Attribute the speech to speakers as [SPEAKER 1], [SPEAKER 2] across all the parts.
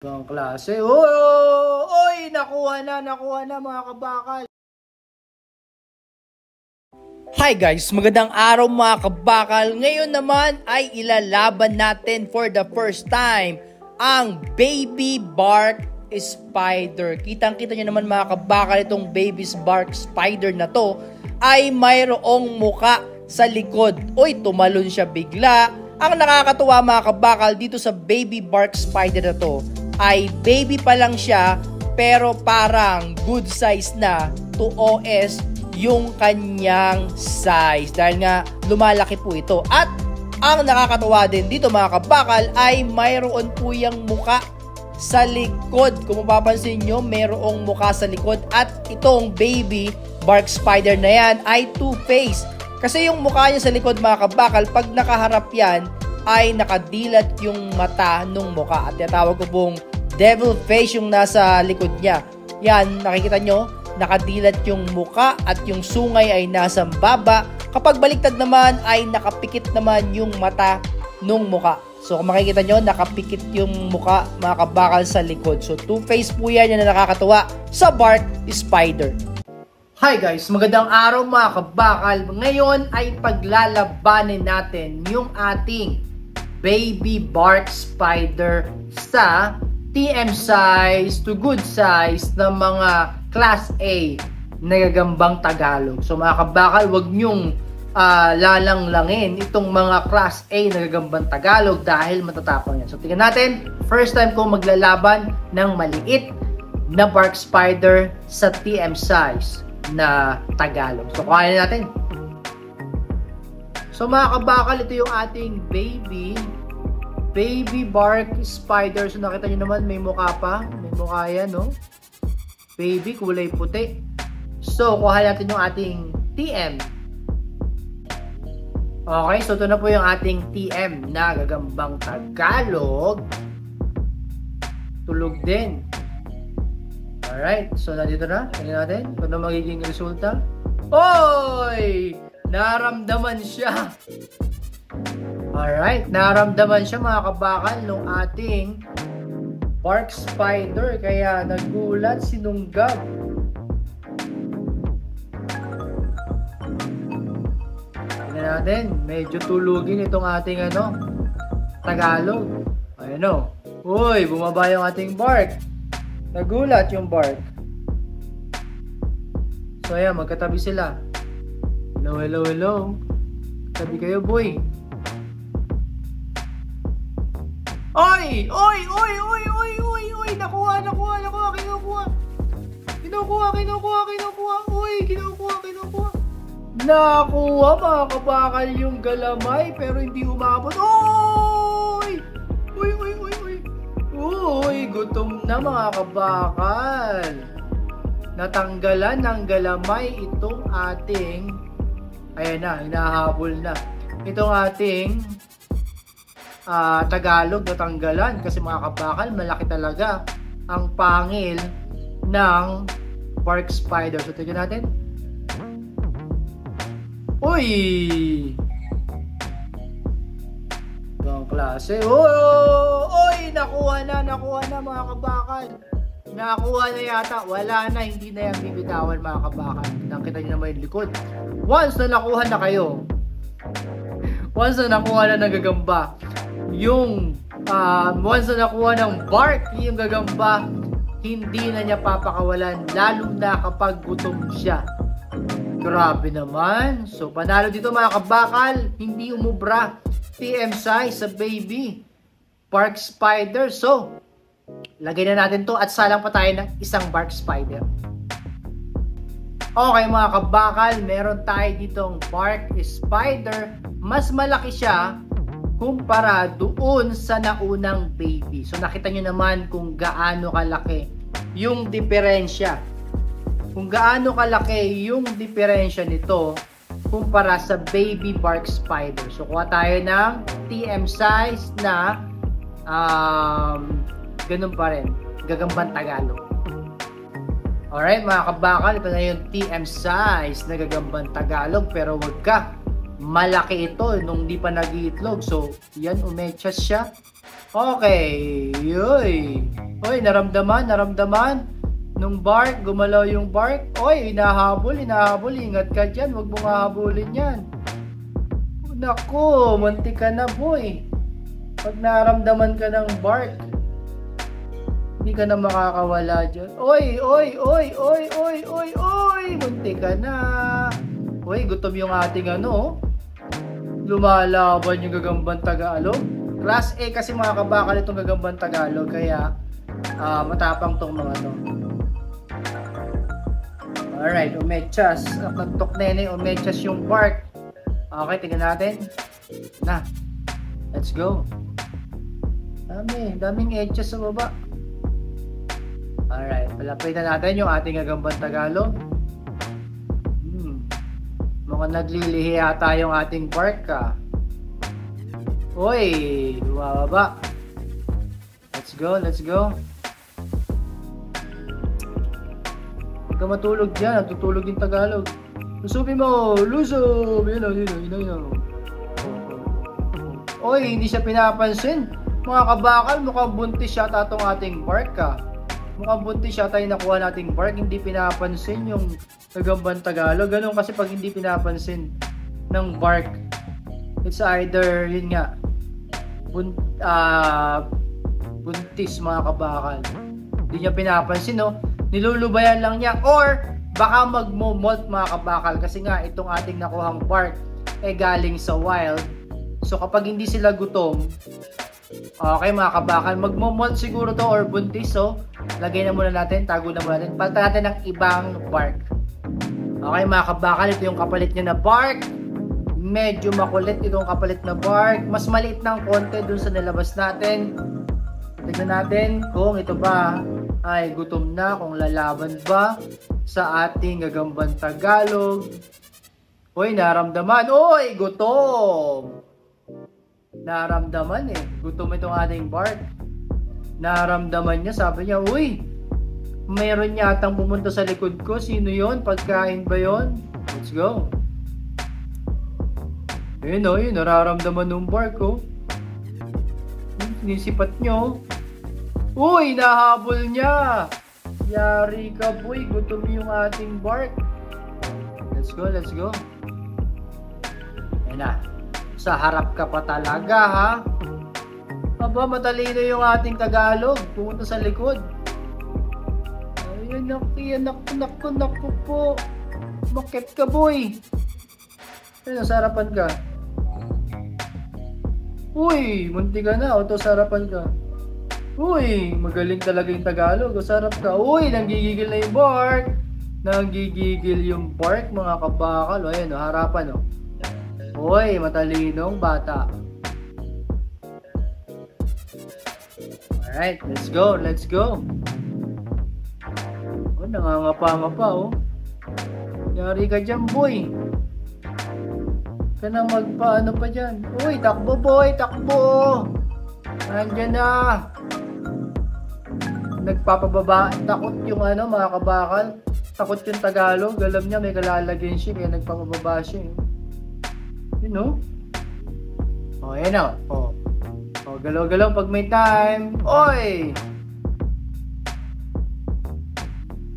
[SPEAKER 1] Ibang klase. Oh! Oy! Nakuha na mga kabakal. Hi guys! Magandang araw mga kabakal. Ngayon naman ay ilalaban natin for the first time ang Baby Bark Spider. Kitang-kita nyo naman mga kabakal, itong Baby Bark Spider na to ay mayroong muka sa likod. Uy, tumalon siya bigla. Ang nakakatuwa mga kabakal dito sa Baby Bark Spider na to ay baby pa lang siya pero parang good size na to OS yung kanyang size dahil nga lumalaki po ito. At ang nakakatuwa din dito mga kabakal ay mayroon po yung muka sa likod. Kung mapapansin nyo, mayroong muka sa likod at itong Baby Bark Spider na yan ay two-faced. Kasi yung mukha niya sa likod mga kabakal, pag nakaharap yan ay nakadilat yung mata ng muka. At tinatawag ko pong devil face yung nasa likod niya. Yan, nakikita nyo, nakadilat yung muka at yung sungay ay nasa baba. Kapag baliktad naman ay nakapikit naman yung mata ng muka. So kung makikita nyo, nakapikit yung muka mga kabakal sa likod. So two-face po yan na nakakatuwa sa Bark Spider. Hi guys, magandang araw mga kabakal. Ngayon ay paglalabanin natin yung ating Baby Bark Spider sa TM size to good size ng mga Class A nagagambang Tagalog. So mga kabakal, wag nyong lalanglangin itong mga Class A nagagambang Tagalog dahil matatapang yan. So tingnan natin, first time ko maglalaban ng maliit na Bark Spider sa TM size na Tagalog. So kuhanin natin. So mga kabakal, ito yung ating Baby Bark Spider. So nakita nyo naman may mukha pa. May mukha yan, no? Baby, kulay puti. So kuhanin natin yung ating TM. Okay, so ito na po yung ating TM na gagambang Tagalog. Tulog din. Alright, so nandito na. Tingnan natin kung ano magiging resulta. Oy! Naramdaman siya. Alright, naramdaman siya mga kabakal nung ating Bark Spider. Kaya nagulat, sinunggab. Natin, medyo tulugin itong ating Tagalog. Ayan o. Uy, bumaba yung ating Bark. Nagulat yung Bark. So ayan, magkatabi sila. Hello, hello, hello. Tabi kayo, boy. Oy! Oy! Oy! Oy! Oy! Oy! Oy! Nakuha! Kinukuha! Uy! Kinukuha! Nakuha mga kabakal yung galamay pero hindi umabot. Oy! Uy! Uy! Gutom na mga kabakal. Natanggalan ng galamay itong ating, ayan na, hinahabol na. Itong ating Tagalog natanggalan kasi mga kabakal, malaki talaga ang pangil ng Bark Spider. So tignan natin. Uy! Ibang klase. Oh! Uy! Nakuha na mga kabakal. Nakuha na yata. Wala na. Hindi na yung bibitawan mga kabakal. Nakita nyo naman yung likod. Once na nakuha na kayo. Once na nakuha na ng gagamba. Once na nakuha ng Bark yung gagamba, hindi na niya papakawalan. Lalo na kapag gutom siya. Grabe naman. So, panalo dito mga kabakal. Hindi umubra. TM size sa Baby Bark Spider. So, lagay na natin to at salang pa tayo ng isang Bark Spider. Okay mga kabakal, meron tayo ditong Bark Spider. Mas malaki siya kumpara doon sa naunang Baby. So, nakita nyo naman kung gaano kalaki yung diferensya. Kung gaano kalaki yung diferensya nito kumpara sa Baby Bark Spider. So, kuha tayo ng TM size na ganun pa rin. Gagambang Tagalog. Alright mga kabakal, ito na yung TM size na gagambang Tagalog. Pero wag ka, malaki ito nung di pa nag-iitlog. So, yan, umechas siya. Okay, yoy. Oy, naramdaman. Nung bark, gumalaw yung bark. Oy, hinahabol. Ingat ka dyan. Huwag mong hahabulin yan. Naku, muntik ka na, boy. Pag naramdaman ka ng bark, hindi ka na makakawala dyan. Oy. Muntik ka na. Oy, gutom yung ating lumalaban yung gagambang Tagalog. Class A kasi mga kabakal itong gagambang Tagalog. Kaya, matapang tong mga to. Alright, umechas. Nagtok nene, umechas yung bark. Okay, tingnan natin. Na. Let's go. Daming etchas sa baba. Alright, palapitan natin yung ating gagambang Tagalog. Mukhang naglilihi yata yung ating bark Uy, bumababa. Let's go. Huwag ka matulog dyan, natutulog yung Tagalog. Lusubin mo, lusob! Yun. Oy, hindi siya pinapansin. Mga kabakal, mukhang buntis yata itong ating bark Mukhang buntis yata yung nakuha nating bark. Hindi pinapansin yung gagambang Tagalog. Ganun kasi pag hindi pinapansin ng bark, it's either, yun nga, buntis mga kabakal. Hindi niya pinapansin, no? Nilulubayan lang niya or baka magmo-molt mga kabakal kasi nga itong ating nakuhang bark galing sa wild. So kapag hindi sila gutom, okay mga kabakal, magmo-molt siguro to or buntis. So lagay na muna natin, tago na muna natin, palitan natin ng ibang bark. Okay mga kabakal, ito yung kapalit niya na bark. Medyo makulit itong kapalit na bark. Mas maliit ng konti dun sa nilabas natin. Tignan natin kung ito ba ay gutom na, kung lalaban ba sa ating gagambang Tagalog. Uy, naramdaman. Uy, gutom. Naramdaman gutom itong ating bark. Naramdaman niya, sabi niya, uy, mayroon yatang pumunta sa likod ko. Sino yon? Pagkain ba yon? Let's go. Yun nararamdaman ng bark Sinisipat nyo. Uy, nahabol niya. Yari ka, boy. Gutom yung ating bark. Let's go. Ayan na. Sa harap ka pa talaga, ha? Aba, matalino yung ating Tagalog. Pumunta sa likod. Ayun, naku po. Bakit ka, boy? Ayun, sa harapan ka. Uy, munti ka na. Auto sa harapan ka. Uy, magaling talaga yung Tagalog. Sarap ka. Uy, nanggigigil na yung bark. Nanggigigil yung bark, mga kabakal. Ayan, harapan. Uy, matalinong bata. Alright, let's go. Nangangapa-ngapa, Yari ka dyan, boy. Ka na magpaano pa dyan. Uy, takbo, boy, takbo. Nandyan na. Nagpapababa, takot yung mga kabakal, takot yung Tagalog, alam niya may kalalagyan siya kaya nagpapababa siya ayan galaw-galaw pag may time. Oy,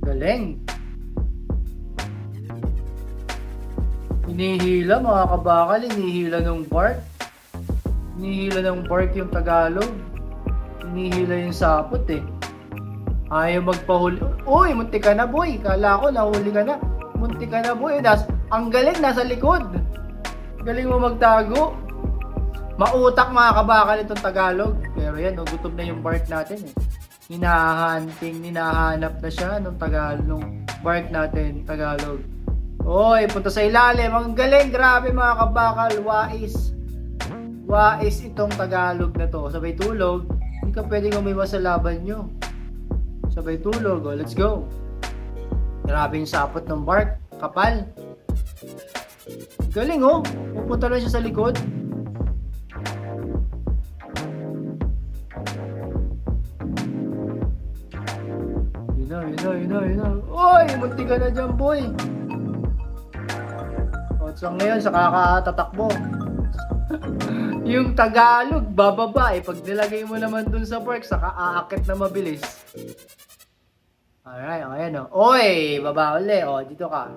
[SPEAKER 1] galing. Hinihila mga kabakal, hinihila ng bark yung Tagalog, hinihila yung sapot ayaw magpahuli. Uy, munti ka na, boy. Kala ko nahuli ka na. Munti ka na, boy. Ang galing, nasa likod. Galing mo magtago. Mautak mga kabakal itong Tagalog. Pero yan, gutom na yung bark natin hinahanap na siya nung bark natin, Tagalog. Uy, punta sa ilalim. Ang galing, grabe mga kabakal. Wais itong Tagalog na to. Sabay tulog. Hindi ka pwedeng umiwas sa laban nyo. Sabay tulog. Let's go. Grabe yung sapot ng bark. Kapal. Galing pupunta lang siya sa likod. Yun na. Uy, munti ka na dyan, boy. So ngayon, sa kakatatakbo. Yung Tagalog, bababa eh. Pag nilagay mo naman dun sa bark, saka aakit na mabilis. Alright, o ayan o. Oy, baba uli. O, dito ka.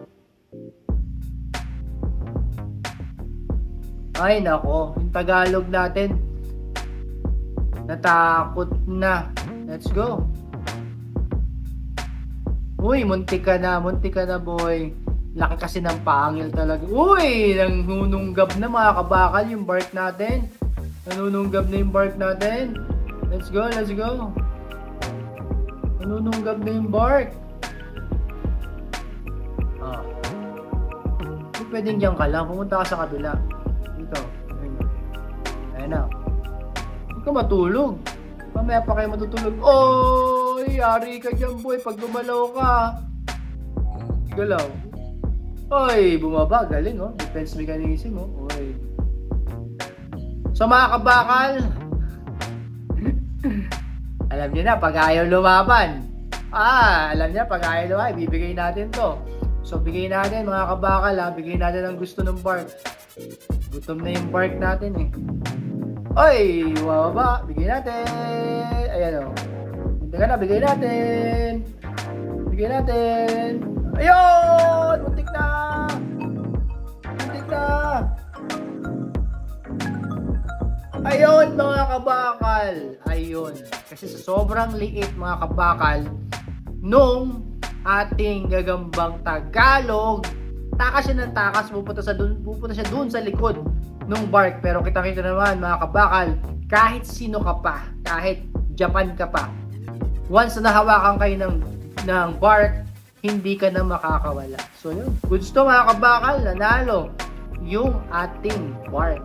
[SPEAKER 1] Ay, nako. Yung Tagalog natin, natakot na. Let's go. Uy, muntik ka na boy. Laki kasi ng pangil talaga. Uy, nangununggab na mga kabakal yung bark natin. Nanununggab na yung bark natin. Let's go, let's go. Nanununggab na yung bark. Ah. Kung pwedeng dyan ka lang, pumunta ka sa kabila. Dito. Ayan na. Huwag ka matulog. Mamaya pa kayo matutulog. Oy, yari ka dyan boy. Pag gumalaw ka. Galaw. Oy, bumaba. Galing oh. Defense mechanism oh. Oy. So mga kabakal, alam niyo na pag ayaw lumaban. Alam niyo pag ayaw lumaban, bibigay natin to. So bigay natin mga kabakal ha. Bigay natin ang gusto ng bark. Gutom na yung bark natin eh. Oy, bumaba. Bigay natin. Ayan oh. Hindi ka na, bigay natin. Bigay natin. Ayun! Muntik na! Muntik na! Ayun mga kabakal! Ayun. Kasi sa sobrang liit mga kabakal, nung ating gagambang Tagalog, takas siya ng takas, pupunta siya dun sa likod nung bark. Pero kita-kita naman mga kabakal, kahit sino ka pa, kahit Japan ka pa, once na nahawakan kayo ng bark, hindi ka na makakawala. So yun, goods to mga kabakal, nanalo yung ating bark.